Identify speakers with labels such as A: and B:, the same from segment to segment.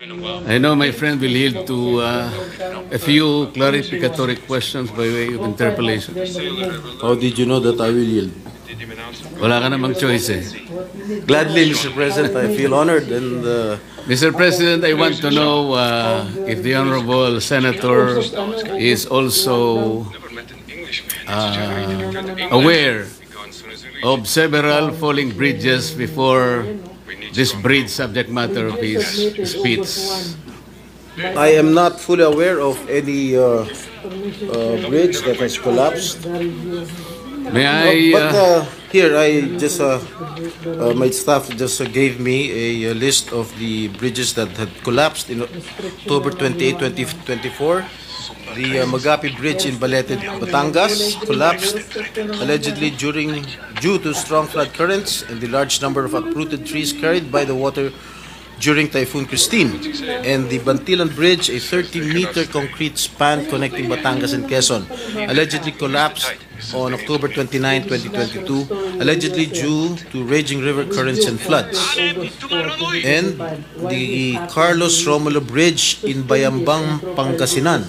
A: I know my friend will yield to a few clarificatory questions by way of interpolation.
B: How did you know that I will yield?
A: Wala ka namang choice eh.
B: Gladly, Mr. President, I feel honored and
A: Mr. President, I want to know if the Honorable Senator is also aware of several falling bridges before this bridge subject matter of his speech.
B: I am not fully aware of any bridge that has collapsed.
A: May I...
B: But here, I just my staff just gave me a list of the bridges that had collapsed in October 28, 2024. The Magapi Bridge in Balete, Batangas collapsed allegedly due to strong flood currents and the large number of uprooted trees carried by the water during Typhoon Christine. And the Bantilan Bridge, a 30-meter concrete span connecting Batangas and Quezon, allegedly collapsed on October 29, 2022, allegedly due to raging river currents and floods. And the Carlos Romulo Bridge in Bayambang, Pangasinan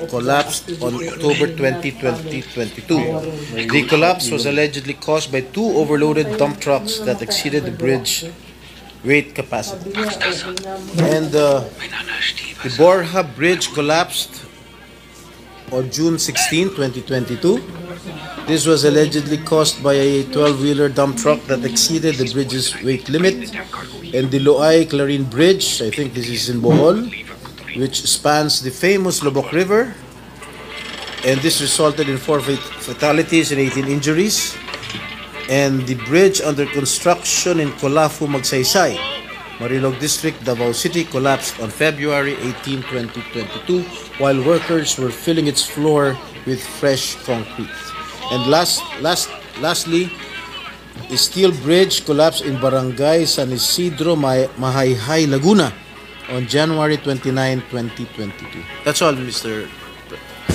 B: collapsed on October 20, 2022. The collapse was allegedly caused by two overloaded dump trucks that exceeded the bridge weight capacity. And the Borja Bridge collapsed on June 16, 2022. This was allegedly caused by a 12-wheeler dump truck that exceeded the bridge's weight limit. And the Loay-Clarin Bridge, I think this is in Bohol, which spans the famous Lobok River. And this resulted in 4 fatalities and 18 injuries. And the bridge under construction in Colafu, Magsaysay, Marilog District, Davao City, collapsed on February 18, 2022, while workers were filling its floor with fresh concrete. And lastly, the steel bridge collapsed in Barangay San Isidro, Mahayhay, Laguna, on January 29, 2022. That's all, Mr.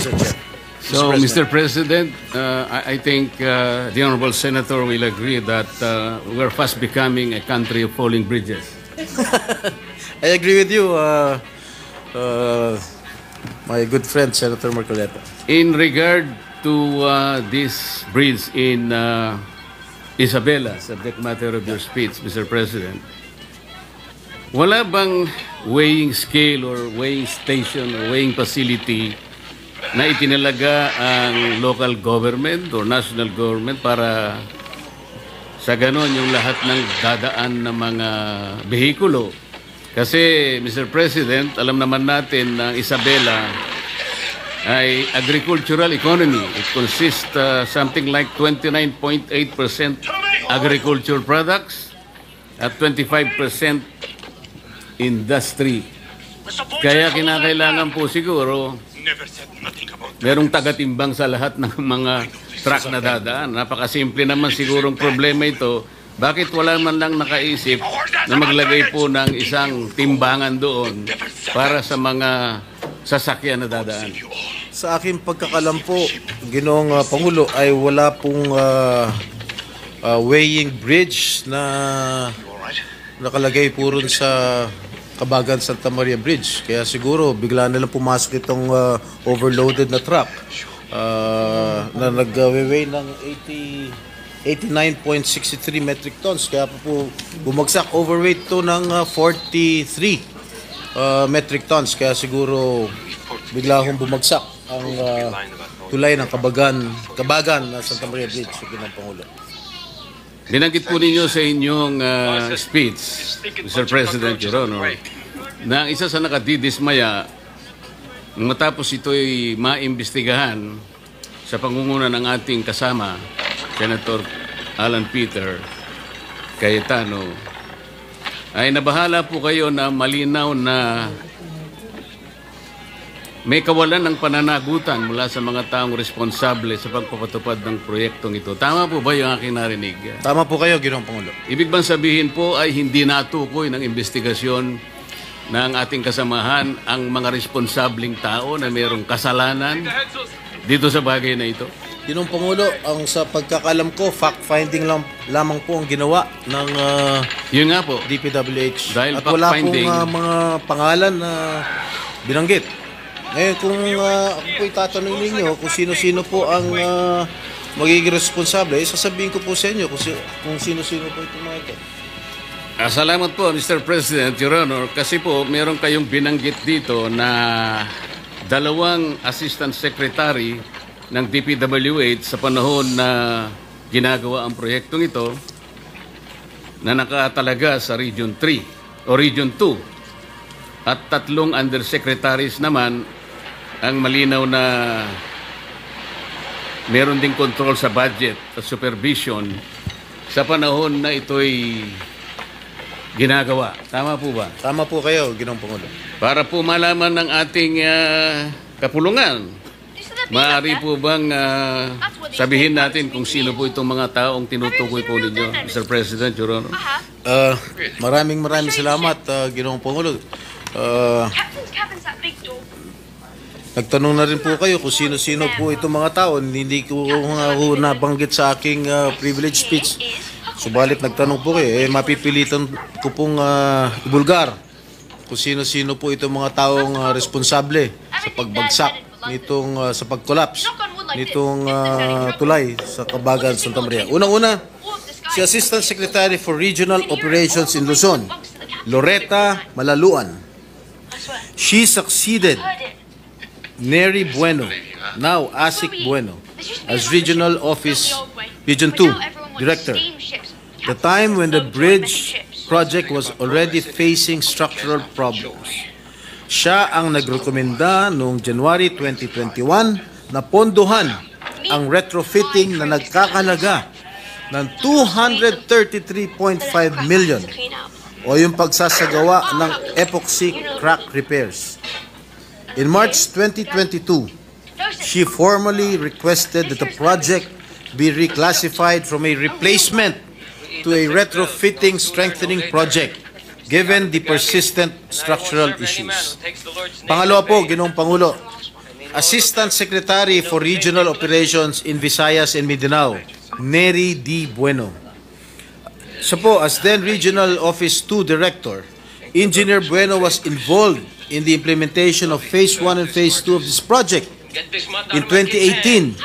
B: Chair.
A: So, Mr. President, I think the Honorable Senator will agree that we're fast becoming a country of falling bridges.
B: I agree with you, my good friend, Senator Marcoleta.
A: In regard to this bridge in Isabela, subject matter of your speech, Mr. President, wala bang weighing scale or weighing station or weighing facility na itinalaga ang local government or national government para sa ganon yung lahat ng dadaan ng mga behikulo? Kasi, Mr. President, alam naman natin na Isabela ay agricultural economy. It consists something like 29.8% agriculture products at 25% industry. Kaya kinakailangan po siguro merong tagatimbang sa lahat ng mga truck na dadaan. Napakasimple naman sigurong problema ito. Bakit wala man lang nakaisip na maglagay po ng isang timbangan doon para sa mga sasakyan na dadaan?
B: Sa aking pagkakalam po, Ginoong Pangulo, ay wala pong weighing bridge na nakalagay po rin sa Kabagan Santa Maria Bridge. Kaya siguro bigla na lang pumasok itong overloaded na truck na nag-weigh ng 89.63 metric tons. Kaya po bumagsak, overweight to ng 43 metric tons. Kaya siguro bigla akong bumagsak ang tulay ng Kabagan na Santa Maria Bridge, Ginoong Pangulo.
A: Binanggit po ninyo sa inyong speech, Mr. President, Your Honor, na ang isa sa nakadidismaya matapos ito'y maimbestigahan sa pangunguna ng ating kasama, Senator Alan Peter Cayetano, ay nabahala po kayo na malinaw na may kawalan ng pananagutan mula sa mga taong responsable sa pagpapatupad ng proyektong ito. Tama po ba yung aking narinig?
B: Tama po kayo, Ginoong Pangulo.
A: Ibig bang sabihin po ay hindi natukoy ng investigasyon ng ating kasamahan ang mga responsableng tao na mayroong kasalanan dito sa bagay na ito?
B: Ginoong Pangulo, ang sa pagkakalam ko, fact-finding lamang po ang ginawa ng
A: Yun nga po.
B: DPWH.
A: Dahil
B: At wala pong
A: fact-finding-
B: mga pangalan na binanggit. Ngayon, kung ako po itatanong ninyo kung sino-sino po ang magiging responsable, sasabihin ko po sa inyo kung sino-sino po itong mga ito.
A: Salamat po, Mr. President, Your Honor, kasi po meron kayong binanggit dito na dalawang Assistant Secretary ng DPWH sa panahon na ginagawa ang proyektong ito na nakatalaga sa Region 3 o Region 2 at 3 undersecretaries naman ang malinaw na meron ding control sa budget at supervision sa panahon na ito'y ginagawa. Tama po ba?
B: Tama po kayo, Ginoong Pangulo.
A: Para po malaman ng ating kapulungan, maaari po bang sabihin natin kung sino po itong mga taong tinutukoy po ninyo, Mr. President, Your Honor?
B: Maraming salamat, Ginoong Pangulo. Nagtanong na rin po kayo kung sino-sino po itong mga tao. Hindi ko nabanggit sa aking privilege speech. Subalit nagtanong po kayo, mapipilitan ko pong ibulgar kung sino-sino po itong mga taong responsable sa pagbagsak nitong sa pag-collapse nitong tulay sa Kabagan, Santa Maria. Unang-una, si Assistant Secretary for Regional Operations in Luzon, Loretta Malaluan. She succeeded Neri Bueno, now Asik Bueno, as Regional Office Region 2 Director. The time when the bridge project was already facing structural problems. Siya ang nagrekomenda noong January 2021 na pondohan ang retrofitting na nagkakalaga ng 233.5 million o yung pagsasagawa ng epoxy crack repairs. In March 2022, she formally requested that the project be reclassified from a replacement to a retrofitting strengthening project given the persistent structural issues. Pangalawa po, Ginoong Pangulo, Assistant Secretary for Regional Operations in Visayas and Mindanao, Neri D. Bueno. Siya po, as then Regional Office 2 Director, Engineer Bueno was involved in the implementation of Phase 1 and Phase 2 of this project. In 2018,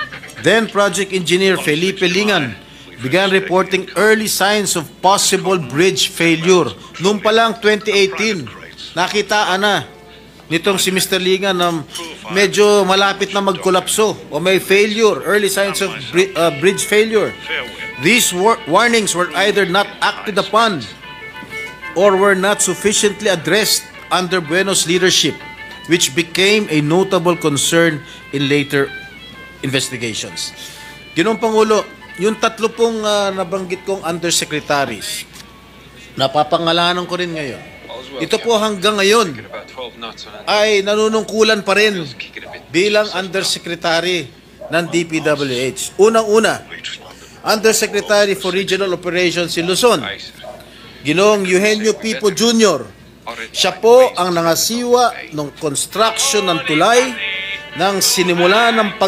B: then Project Engineer Felipe Lingan began reporting early signs of possible bridge failure. Noong pa lang 2018, nakitaan na nitong si Mr. Lingan na medyo malapit na magkolapso o may failure, early signs of bridge failure. These warnings were either not acted upon or were not sufficiently addressed under Bueno's leadership, which became a notable concern in later investigations. Ginoong Pangulo, yung tatlo pong nabanggit kong undersecretaries, napapangalanan ko rin ngayon. Ito po hanggang ngayon ay nanunungkulan pa rin bilang undersecretary ng DPWH. Unang-una, Undersecretary for Regional Operations in Luzon, Ginoong Eugenio Pipo Jr. Siya po ang nangasiwa ng construction ng tulay nang sinimula ng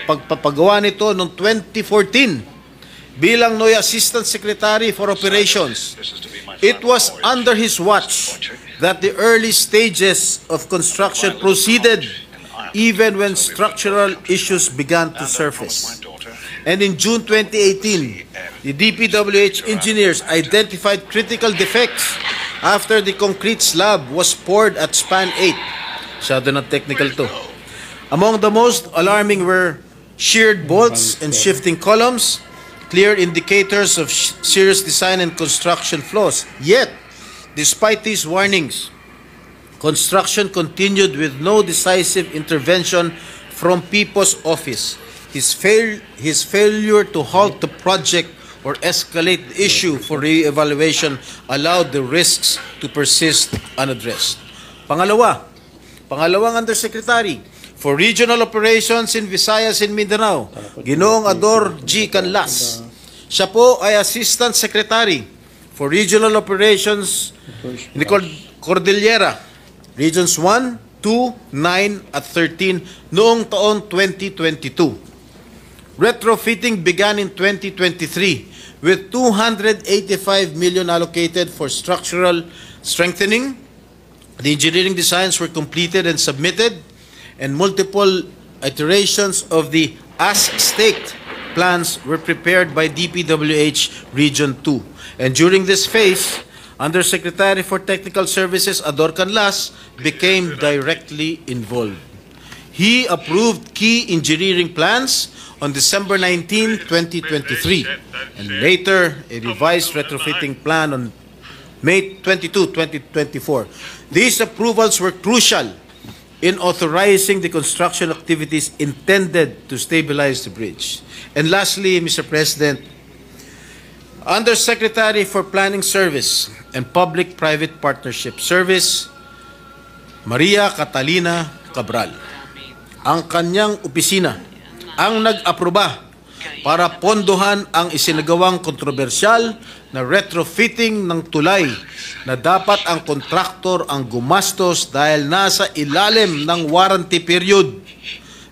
B: pagpapagawa nito noong 2014 bilang NOI Assistant Secretary for Operations. It was under his watch that the early stages of construction proceeded even when structural issues began to surface. And in June 2018, the DPWH engineers identified critical defects after the concrete slab was poured at Span 8. Masyado na technical to. Among the most alarming were sheared bolts and shifting columns, clear indicators of serious design and construction flaws. Yet, despite these warnings, construction continued with no decisive intervention from Pipo's office. His failure to halt the project or escalate the issue for re-evaluation allowed the risks to persist unaddressed. Pangalawang Undersecretary for Regional Operations in Visayas and Mindanao, Ginoong Ador G. Canlas. Siya po ay Assistant Secretary for Regional Operations in the Cordillera, Regions 1, 2, 9 at 13 noong taon 2022. Retrofitting began in 2023 with 285 million allocated for structural strengthening. The engineering designs were completed and submitted, and multiple iterations of the as-staked plans were prepared by DPWH Region 2. And during this phase, Undersecretary for Technical Services Ador Canlas became directly involved. He approved key engineering plans on December 19, 2023, and later a revised retrofitting plan on May 22, 2024. These approvals were crucial in authorizing the construction activities intended to stabilize the bridge. And lastly, Mr. President, Undersecretary for Planning Service and Public-Private Partnership Service, Maria Catalina Cabral. Ang kanyang opisina ang nag-aproba para pondohan ang isinagawang kontrobersyal na retrofitting ng tulay na dapat ang kontraktor ang gumastos dahil nasa ilalim ng warranty period.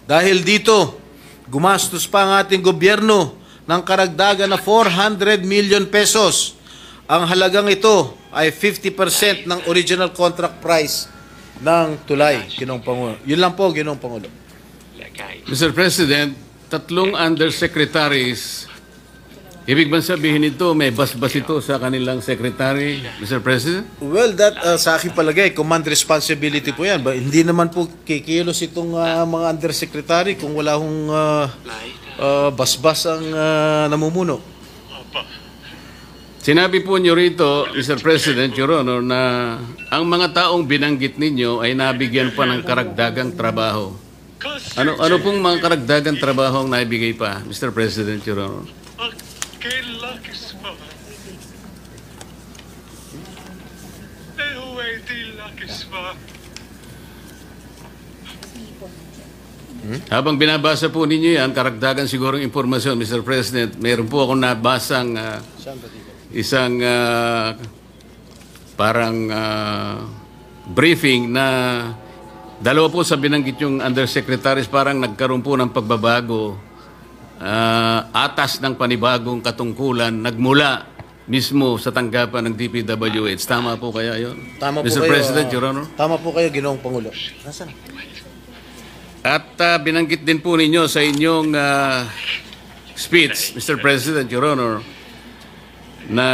B: Dahil dito, gumastos pa ang ating gobyerno ng karagdagan na 400 million pesos. Ang halagang ito ay 50% ng original contract price ng tulay, Ginoong Pangulo. Yun lang po, Ginoong Pangulo.
A: Mr. President, tatlong undersecretaries, ibig bang sabihin ito, may basbas ito sa kanilang secretary, Mr. President?
B: Well, that sa aking palagay, command responsibility po yan. Hindi naman po kikilos itong mga undersecretary kung wala hong basbas ang namumuno.
A: Sinabi po nyo rito, Mr. President, Your Honor, na ang mga taong binanggit ninyo ay nabigyan pa ng karagdagang trabaho. Ano pong mga karagdagang trabaho ang naibigay pa, Mr. President, Your Honor? Habang binabasa po ninyo yan, karagdagan sigurong impormasyon, Mr. President, mayroon po akong nabasang isang parang briefing na dalawa po sa binanggit yung undersecretaries parang nagkaroon po ng pagbabago, atas ng panibagong katungkulan, nagmula mismo sa tanggapan ng DPWH. Tama po kaya yun?
B: Tama
A: Mr.
B: po kayo,
A: President, Your Honor?
B: Tama po kayo, Ginoong Pangulo. Nasaan?
A: At binanggit din po ninyo sa inyong speech, Mr. President, Your Honor, na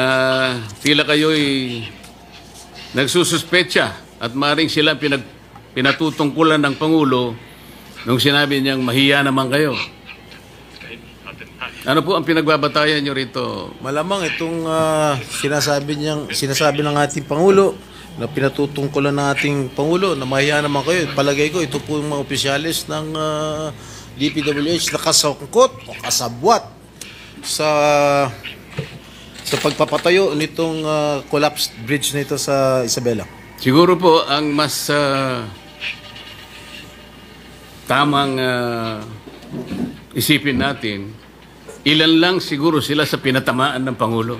A: tila kayo'y nagsususpecha at maring sila pinatutungkulan ng Pangulo nung sinabi niyang mahiya naman kayo. Ano po ang pinagbabatayan niyo rito?
B: Malamang itong sinasabi ng ating Pangulo na pinatutungkulan ng ating Pangulo na mahiya naman kayo. Palagay ko, ito po yung mga opisyalis ng DPWH na kasangkot o kasabwat sa pagpapatayo nitong collapsed bridge na ito sa Isabela.
A: Siguro po ang mas tamang isipin natin, ilan lang siguro sila sa pinatamaan ng Pangulo.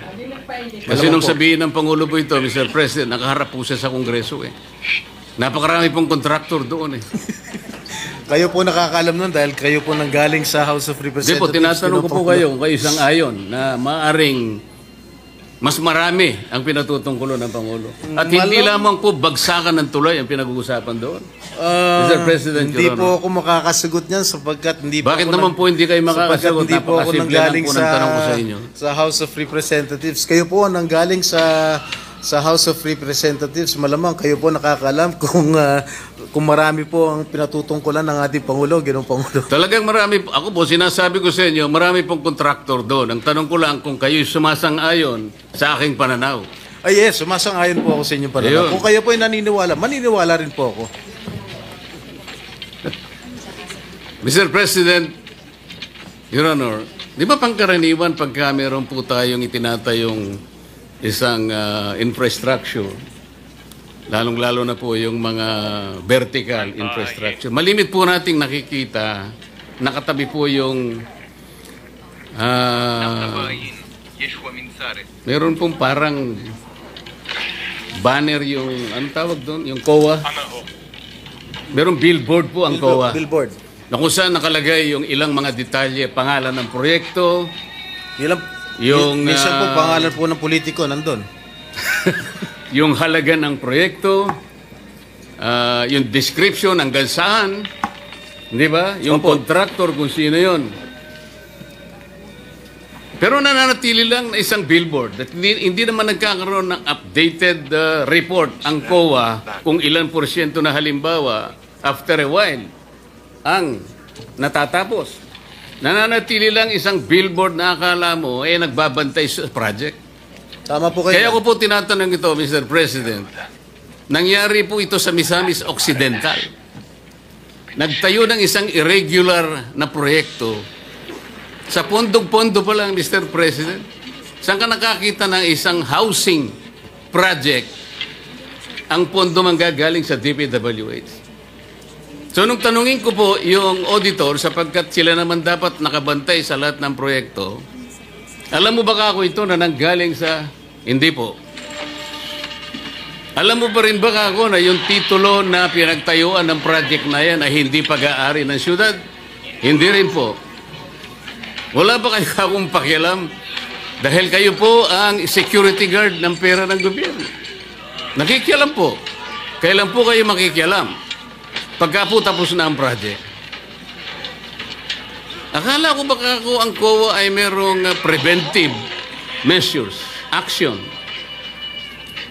A: Kasi nung sabihin ng Pangulo po ito, Mr. President, nakaharap po siya sa Kongreso eh. Napakarami pong kontraktor doon eh.
B: Kayo po nakakaalam nun dahil kayo po nanggaling sa House of Representatives.
A: Hindi po, tinatanong ko po kayo kung kayo isang ayon na maaring mas marami ang pinatutungkulo ng Pangulo. At hindi lamang po bagsakan ng tulay ang pinag-uusapan doon. Mr. President,
B: hindi po ako makakasagot niyan sapagkat hindi po
A: Bakit naman po hindi kayo makakasagot?
B: Hindi po ako nanggaling
A: po ng tanong ko sa inyo.
B: Sa House of Representatives. Kayo po nanggaling sa House of Representatives. Malamang kayo po nakakaalam kung marami po ang pinatutungkulan ng ating Pangulo, Ginoong Pangulo. Talagang
A: marami. Ako po, sinasabi ko sa inyo, marami pong kontraktor doon. Ang tanong ko lang kung kayo sumasang-ayon sa aking pananaw.
B: Ay yes, sumasang-ayon po ako sa inyong pananaw. Ayun. Kung kayo po ay naniniwala, maniniwala rin po ako.
A: Mr. President, Your Honor, di ba pangkaraniwan pagka meron po tayong itinatayong isang infrastructure, lalong-lalo na po yung mga vertical infrastructure. Malimit po nating nakikita, nakatabi po yung meron pong parang banner yung, anong tawag doon? Yung COA. Meron billboard po ang COA.
B: Billboard.
A: na kung saan nakalagay yung ilang mga detalye, pangalan ng proyekto,
B: minsan po pangalan po ng politiko nandun.
A: yung halaga ng proyekto, yung description hanggang saan, di ba? Yung contractor kung sino yon. Pero nananatili lang na isang billboard. At hindi naman nagkakaroon ng updated report ang COA kung ilan porsyento na halimbawa after a while ang natatapos. Nananatili lang isang billboard na akala mo nagbabantay sa project.
B: Tama po kayo.
A: Kaya ko po tinatanong ito, Mr. President. Nangyari po ito sa Misamis Occidental. Nagtayo ng isang irregular na proyekto. Sa pondong-pondo pa lang, Mr. President. Saan ka nakakita ng isang housing project ang pondo manggagaling sa DPWH? So nung tanungin ko po yung auditor, sapagkat sila naman dapat nakabantay sa lahat ng proyekto, alam mo ba ako ito na nanggaling sa... Hindi po. Alam mo pa rin ba ako na yung titulo na pinagtayuan ng project na yan ay hindi pag-aari ng syudad? Hindi rin po. Wala ba kayo akong pakialam? Dahil kayo po ang security guard ng pera ng gobyerno. Nakikialam po. Kailan po kayo makikialam? Pagka po tapos na ang project. Akala ko baka ako ang COA ay merong preventive measures, action.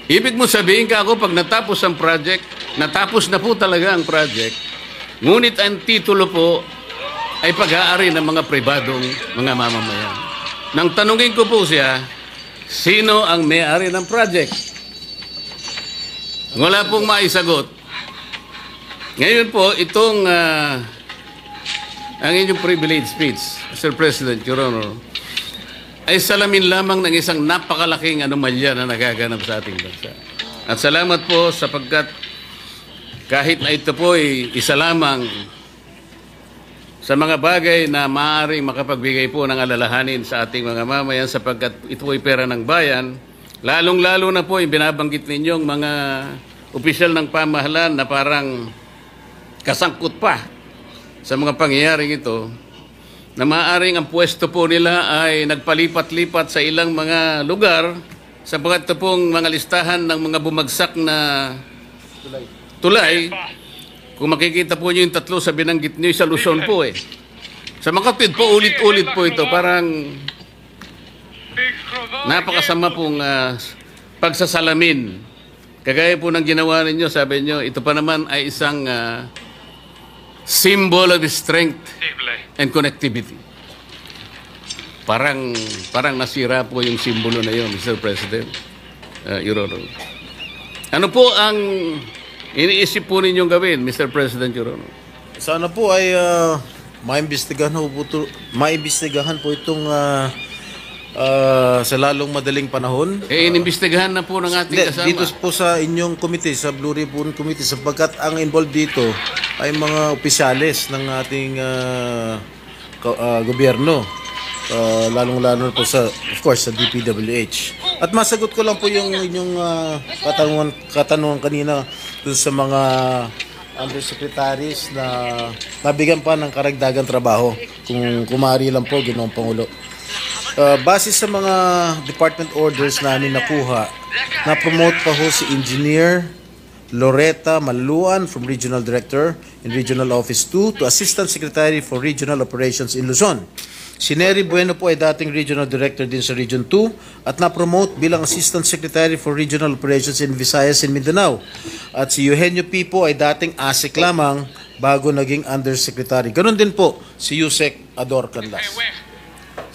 A: Ibig mo sabihin ka ako pag natapos ang project, natapos na po talaga ang project, ngunit ang titulo po ay pag-aari ng mga pribadong mga mamamayan. Nang tanungin ko po siya, sino ang may-ari ng project? Wala pong maisagot. Ngayon po, itong ang inyong privilege speech, Mr. President, Your Honor, ay salamin lamang ng isang napakalaking anomalya na nagaganap sa ating bansa. At salamat po sapagkat kahit na ito po ay isa lamang sa mga bagay na maaaring makapagbigay po ng alalahanin sa ating mga mamayan sapagkat ito ay pera ng bayan, lalong-lalo na po yung binabanggit ninyong mga opisyal ng pamahalaan na parang kasangkot pa sa mga pangyayaring ito, na maaaring ang pwesto po nila ay nagpalipat-lipat sa ilang mga lugar sapagkat ito pong mga listahan ng mga bumagsak na tulay. Kung makikita po nyo yung tatlo sa binanggit nyo, sa Luzon po eh. Sa Makatwid po, ulit-ulit po ito. Parang napakasama pong pagsasalamin. Kagaya po ng ginawa ninyo, sabi nyo, ito pa naman ay isang symbol of strength and connectivity. Parang nasira po yung simbolo na yun, Mr. President, Your Honor. Ano po ang iniisip po ninyong gawin, Mr. President, Your Honor?
B: Sana po ay maimbestigahan po itong sa lalong madaling panahon.
A: Inimbestigahan na po ng ating kasama.
B: Dito po sa inyong committee, sa Blue Ribbon Committee, sapagkat ang involved dito ay mga opisyales ng ating gobyerno. Lalong-lalo po sa, of course, sa DPWH. At masagot ko lang po yung inyong katanungan kanina dun sa mga undersecretaries na nabigyan pa ng karagdagang trabaho. Kung kumari lang po, Ginoong Pangulo. Base sa mga department orders namin nakuha, na-promote pa ho si Engineer Loretta Maluan from Regional Director in Regional Office 2 to Assistant Secretary for Regional Operations in Luzon. Si Nery Bueno po ay dating Regional Director din sa Region 2 at na-promote bilang Assistant Secretary for Regional Operations in Visayas and Mindanao. At si Eugenio P. po ay dating ASEC lamang bago naging Undersecretary. Ganon din po si Yusek Ador Canlas.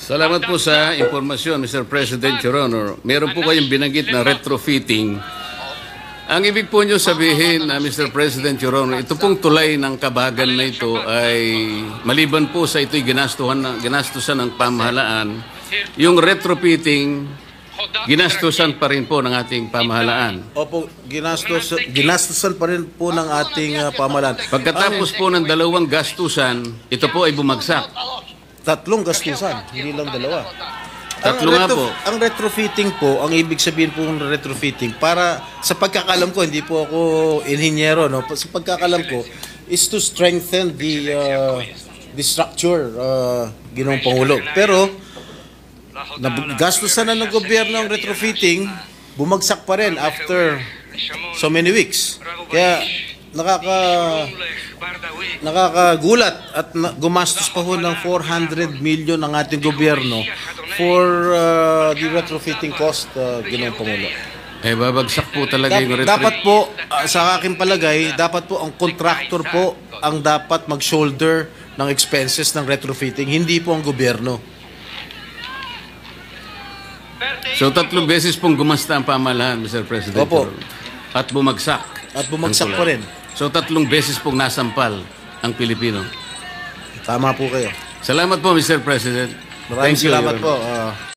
A: Salamat po sa impormasyon, Mr. President, Your Honor. Meron po kayong binanggit na retrofitting. Ang ibig po nyo sabihin, Mr. President, Your Honor, ito pong tulay ng Kabagan na ito ay maliban po sa ito'y ginastusan ng pamahalaan, yung retrofitting, ginastusan pa rin po ng ating pamahalaan.
B: Opo, ginastusan pa rin po ng ating pamahalaan.
A: Pagkatapos po ng dalawang gastusan, ito po ay bumagsak.
B: 3 gastusan, hindi lang 2.
A: Tatlo nga po.
B: Ang retrofitting po, ang ibig sabihin po ng retrofitting, para sa pagkakalam ko, hindi po ako inhinyero, no? Sa pagkakalam ko, is to strengthen the structure, Ginoong Pangulo. Pero, gastusan na ng gobyerno ang retrofitting, bumagsak pa rin after so many weeks. Kaya, nakakagulat at gumastos pa ho ng 400 million ang ating gobyerno for the retrofitting cost, Ginoong Pangulo.
A: Eh, babagsak po talaga yung
B: Dapat po, sa aking palagay, dapat po ang contractor po ang dapat mag-shoulder ng expenses ng retrofitting, hindi po ang gobyerno.
A: So, 3 beses pong gumasta ang pamahalaan, Mr. President.
B: Opo.
A: At bumagsak.
B: At bumagsak
A: ang
B: pa
A: tulay.
B: rin.
A: So, 3 beses pong nasampal ang Pilipino.
B: Tama po kayo.
A: Salamat po, Mr. President.
B: Maraming
A: Thank you,
B: salamat
A: Your
B: po.
A: Honor.